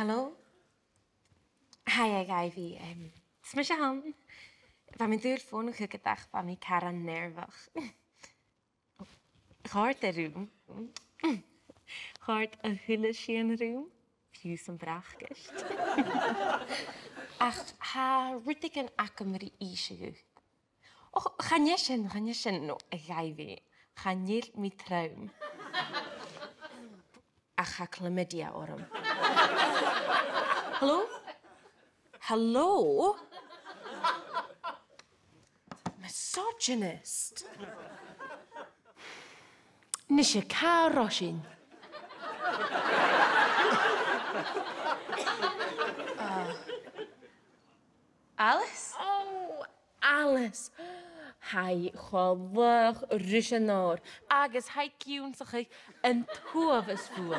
Hallo? Hi, Ivy. Smash je hand. Bij mijn telefoon nog gedacht van mijn cara nervig. Gaat de room. Gaat een hele schöne room. View some brachkist. Ach, ha richtig een akkemerie isje. Och, ga je zijn no, Ivy. Ga je met traum. Ach, ga chlamydia orum. Hallo? Hallo? Misogynist. Nisje Karoshin. Alice? Oh, Alice. Hij gewig Russianoor. Agus hij kieuwen zich een toeves voel.